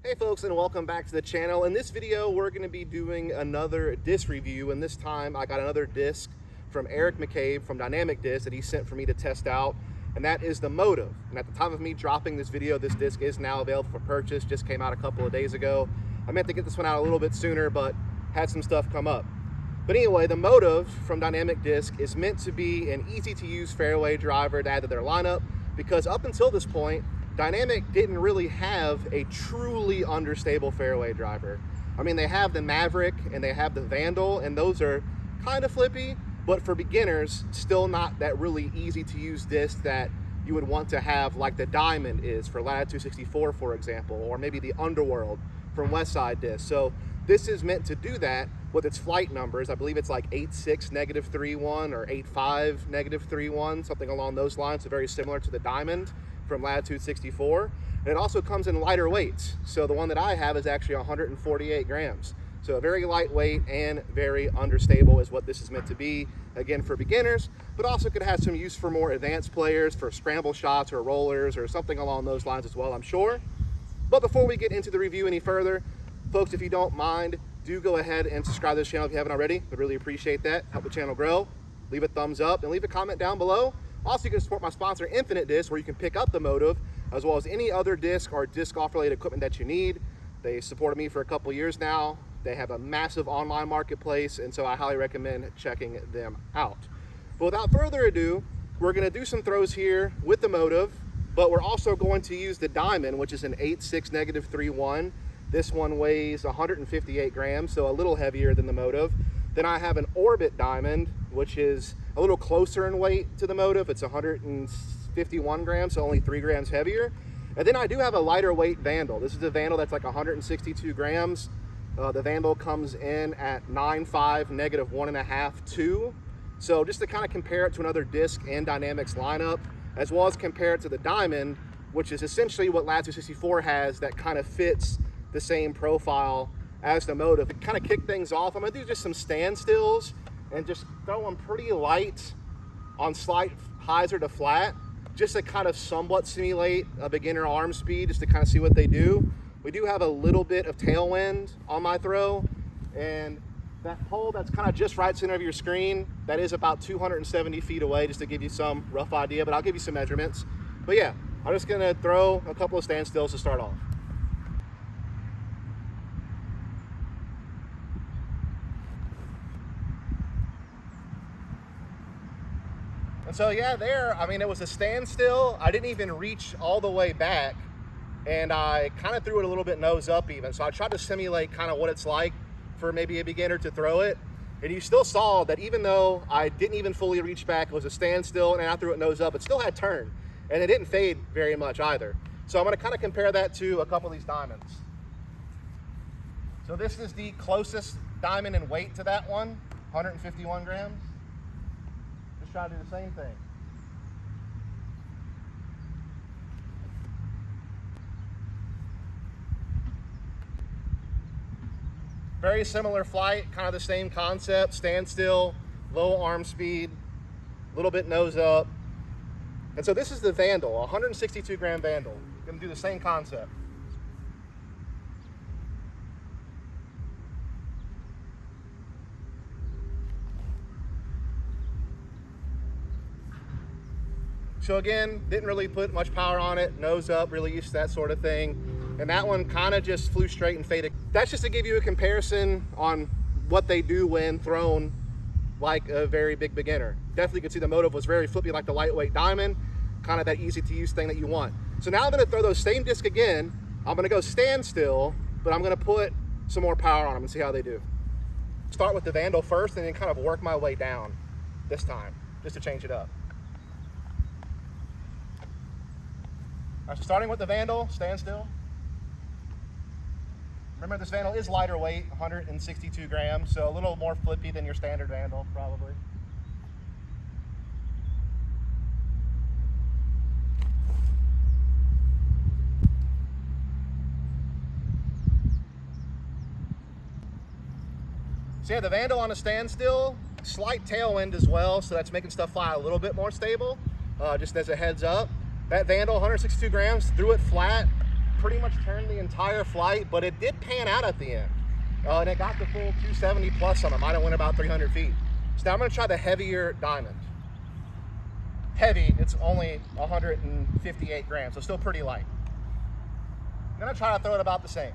Hey folks, and welcome back to the channel. In this video we're going to be doing another disc review, and this time I got another disc from Eric McCabe from Dynamic Disc that he sent for me to test out, and that is the Motive. And at the time of me dropping this video, this disc is now available for purchase. Just came out a couple of days ago. I meant to get this one out a little bit sooner, but had some stuff come up. But anyway, the Motive from Dynamic Disc is meant to be an easy to use fairway driver to add to their lineup, because up until this point Dynamic didn't really have a truly understable fairway driver. I mean, they have the Maverick and they have the Vandal, and those are kind of flippy, but for beginners, still not that really easy to use disc that you would want to have, like the Diamond is for Latitude 64, for example, or maybe the Underworld from Westside Disc. So this is meant to do that with its flight numbers. I believe it's like 8.6 -3.1 or 8.5 -3.1, something along those lines, so very similar to the Diamond from Latitude 64. And it also comes in lighter weights. So the one that I have is actually 148 grams. So very lightweight and very understable is what this is meant to be. Again, for beginners, but also could have some use for more advanced players, for scramble shots or rollers or something along those lines as well, I'm sure. But before we get into the review any further, folks, if you don't mind, do go ahead and subscribe to this channel if you haven't already. I'd really appreciate that. Help the channel grow. Leave a thumbs up and leave a comment down below. Also, you can support my sponsor, Infinite Disc, where you can pick up the Motive, as well as any other disc or disc golf related equipment that you need. They supported me for a couple years now. They have a massive online marketplace, and so I highly recommend checking them out. But without further ado, we're going to do some throws here with the Motive, but we're also going to use the Diamond, which is an 8.6 -3.1. This one weighs 158 grams, so a little heavier than the Motive. Then I have an Orbit Diamond, which is a little closer in weight to the Motive. It's 151 grams, so only 3 grams heavier. And then I do have a lighter weight Vandal. This is a Vandal that's like 162 grams. The Vandal comes in at 9.5 -1.5 2. So just to kind of compare it to another disc in Dynamic's lineup, as well as compare it to the Diamond, which is essentially what Latitude 64 has, that kind of fits the same profile as the Motive. To kind of kick things off, I'm going to do just some standstills and just throw them pretty light on slight hyzer to flat, just to kind of somewhat simulate a beginner arm speed, just to kind of see what they do. We do have a little bit of tailwind on my throw, and that pole that's kind of just right center of your screen, that is about 270 feet away, just to give you some rough idea, but I'll give you some measurements. But yeah, I'm just going to throw a couple of standstills to start off. And so yeah, I mean, it was a standstill. I didn't even reach all the way back, and I kind of threw it a little bit nose up even. So I tried to simulate kind of what it's like for maybe a beginner to throw it. And you still saw that even though I didn't even fully reach back, it was a standstill, and I threw it nose up, it still had turn, and it didn't fade very much either. So I'm going to kind of compare that to a couple of these Diamonds. So this is the closest Diamond in weight to that one, 151 grams. Try to do the same thing. Very similar flight, kind of the same concept, standstill, low arm speed, a little bit nose up. And so this is the Vandal, 162 gram Vandal. Gonna do the same concept. So again, didn't really put much power on it, nose up, really used to that sort of thing. And that one kind of just flew straight and faded. That's just to give you a comparison on what they do when thrown like a very big beginner. Definitely could see the Motive was very flippy like the lightweight Diamond, kind of that easy to use thing that you want. So now I'm gonna throw those same disc again. I'm gonna go standstill, but I'm gonna put some more power on them and see how they do. Start with the Vandal first and then kind of work my way down this time, just to change it up. All right, so starting with the Vandal, standstill. Remember, this Vandal is lighter weight, 162 grams, so a little more flippy than your standard Vandal, probably. So yeah, the Vandal on a standstill, slight tailwind as well, so that's making stuff fly a little bit more stable, just as a heads up. That Vandal, 162 grams, threw it flat, pretty much turned the entire flight, but it did pan out at the end. And it got the full 270 plus on them. I went about 300 feet. So now I'm gonna try the heavier diamond. Heavy, it's only 158 grams, so still pretty light. I'm gonna try to throw it about the same.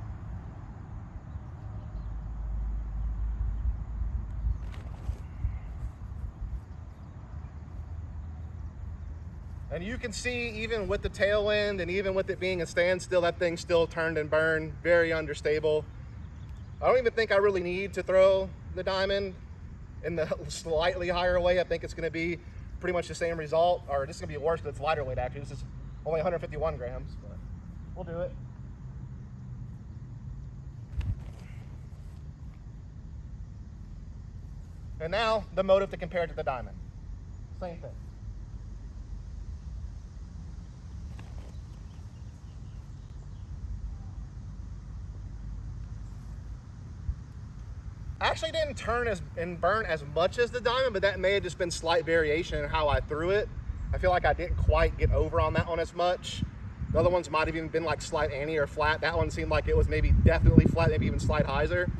And you can see, even with the tailwind and even with it being a standstill, that thing still turned and burned, very unstable. I don't even think I really need to throw the diamond in the slightly higher weight. I think it's gonna be pretty much the same result, or this is gonna be worse because it's lighter weight actually. This is only 151 grams, but we'll do it. And now the motive to compare it to the diamond. Same thing. Actually didn't turn and burn as much as the diamond, but that may have just been slight variation in how I threw it. I feel like I didn't quite get over on that one as much. The other ones might have even been like slight anti or flat. That one seemed like it was maybe definitely flat, maybe even slight hyzer,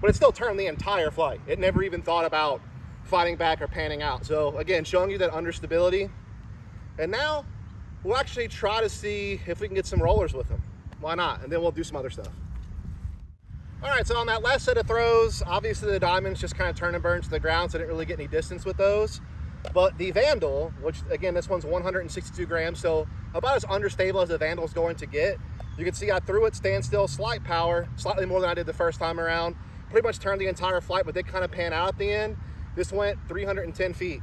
but it still turned the entire flight. It never even thought about fighting back or panning out. So again, showing you that understability. And now we'll actually try to see if we can get some rollers with them. Why not? And then we'll do some other stuff. All right, so on that last set of throws, obviously the diamonds just kind of turn and burn to the ground, so I didn't really get any distance with those. But the Vandal, which again, this one's 162 grams, so about as understable as the Vandal's going to get. You can see I threw it standstill, slight power, slightly more than I did the first time around. Pretty much turned the entire flight, but did kind of pan out at the end. This went 310 feet.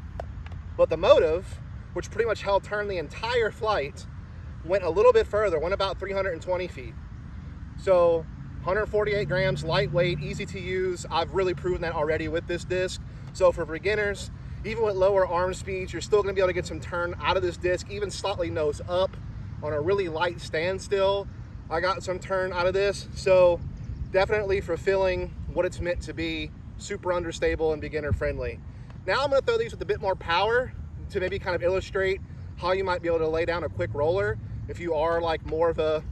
But the motive, which pretty much held turn the entire flight, went a little bit further, went about 320 feet. So 148 grams, lightweight, easy to use. I've really proven that already with this disc. So for beginners, even with lower arm speeds, you're still gonna be able to get some turn out of this disc, even slightly nose up on a really light standstill. I got some turn out of this. So definitely fulfilling what it's meant to be, super understable and beginner friendly. Now I'm gonna throw these with a bit more power to maybe kind of illustrate how you might be able to lay down a quick roller if you are like more of a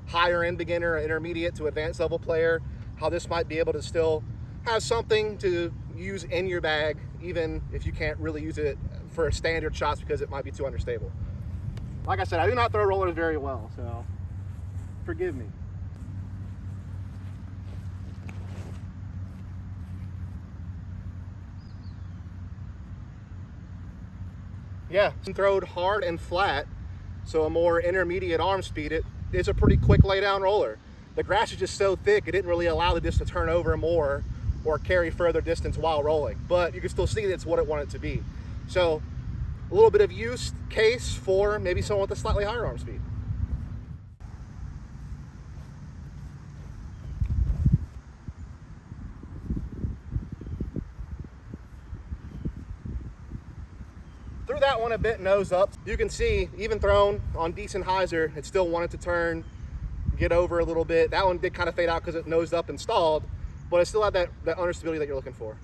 higher end beginner or intermediate to advanced level player, how this might be able to still have something to use in your bag, even if you can't really use it for standard shots because it might be too understable. Like I said, I do not throw rollers very well, so forgive me. Yeah, throwed hard and flat, so a more intermediate arm speed, it's a pretty quick lay down roller. The grass is just so thick, it didn't really allow the disc to turn over more or carry further distance while rolling, but you can still see that's what it wanted to be. So a little bit of use case for maybe someone with a slightly higher arm speed. Threw that one a bit nose up. You can see, even thrown on decent hyzer, it still wanted to turn, get over a little bit. That one did kind of fade out because it nosed up and stalled, but it still had that understability that you're looking for.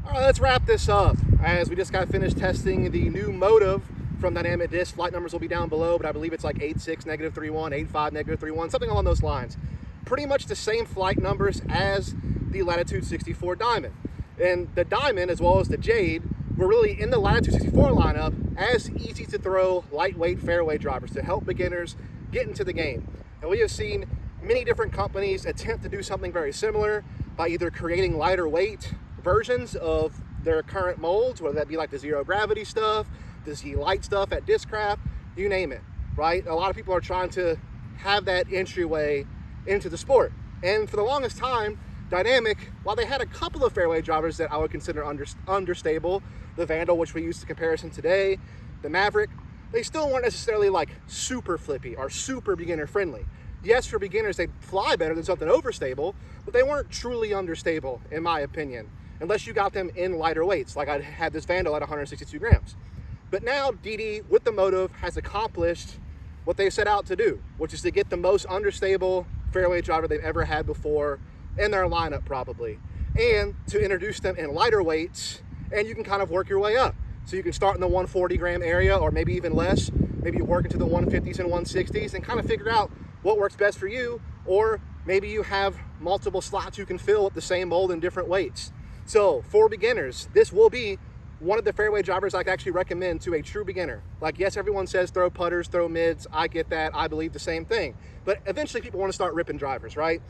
All right, let's wrap this up as we just got finished testing the new motive from Dynamic Disc. Flight numbers will be down below, but I believe it's like 86, -31, 85, -31, something along those lines. Pretty much the same flight numbers as the Latitude 64 Diamond. And the Diamond, as well as the Jade, were really in the Latitude 64 lineup as easy to throw lightweight fairway drivers to help beginners get into the game. And we have seen many different companies attempt to do something very similar by either creating lighter weight versions of their current molds, whether that be like the zero gravity stuff, the Z Light stuff at Discraft, you name it, right? A lot of people are trying to have that entryway into the sport. And for the longest time, Dynamic, while they had a couple of fairway drivers that I would consider understable, the Vandal, which we use to comparison today, the Maverick, they still weren't necessarily like super flippy or super beginner friendly. Yes, for beginners, they'd fly better than something overstable, but they weren't truly understable, in my opinion, unless you got them in lighter weights, like I had this Vandal at 162 grams. But now DD, with the motive, has accomplished what they set out to do, which is to get the most understable fairway driver they've ever had before in their lineup probably, and to introduce them in lighter weights, and you can kind of work your way up. So you can start in the 140 gram area or maybe even less, maybe work into the 150s and 160s and kind of figure out what works best for you. Or maybe you have multiple slots you can fill with the same mold and different weights. So for beginners, this will be one of the fairway drivers I actually recommend to a true beginner. Like, yes, everyone says throw putters, throw mids. I get that. I believe the same thing. But eventually people want to start ripping drivers, right?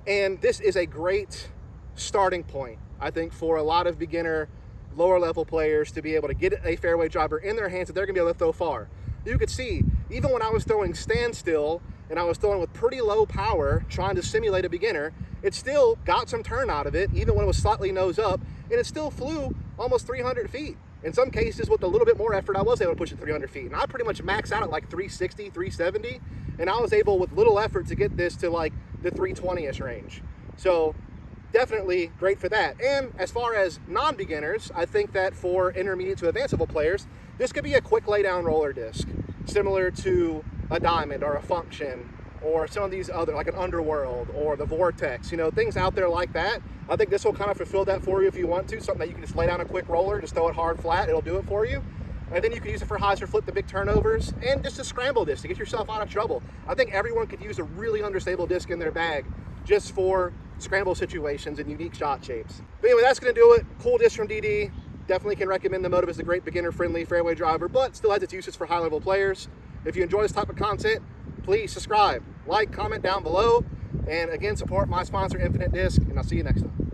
And this is a great starting point, I think, for a lot of beginner, lower level players to be able to get a fairway driver in their hands that they're going to be able to throw far. You could see, even when I was throwing standstill and I was throwing with pretty low power, trying to simulate a beginner, it still got some turn out of it, even when it was slightly nose up, and it still flew almost 300 feet. In some cases, with a little bit more effort, I was able to push it 300 feet. And I pretty much maxed out at like 360, 370, and I was able, with little effort, to get this to like the 320-ish range. So definitely great for that. And as far as non-beginners, I think that for intermediate to advanced level players, this could be a quick lay-down roller disc, similar to a Diamond or a Function, or some of these other, like an Underworld or the Vortex, you know, things out there like that. I think this will kind of fulfill that for you if you want to, something that you can just lay down a quick roller, just throw it hard flat, it'll do it for you. And then you can use it for hyzer flip, the big turnovers, and just to scramble this, to get yourself out of trouble. I think everyone could use a really understable disc in their bag just for scramble situations and unique shot shapes. But anyway, that's gonna do it. Cool disc from DD. Definitely can recommend the Motive as a great beginner-friendly fairway driver, but still has its uses for high-level players. If you enjoy this type of content, please subscribe, like, comment down below, and again, support my sponsor, Infinite Disc, and I'll see you next time.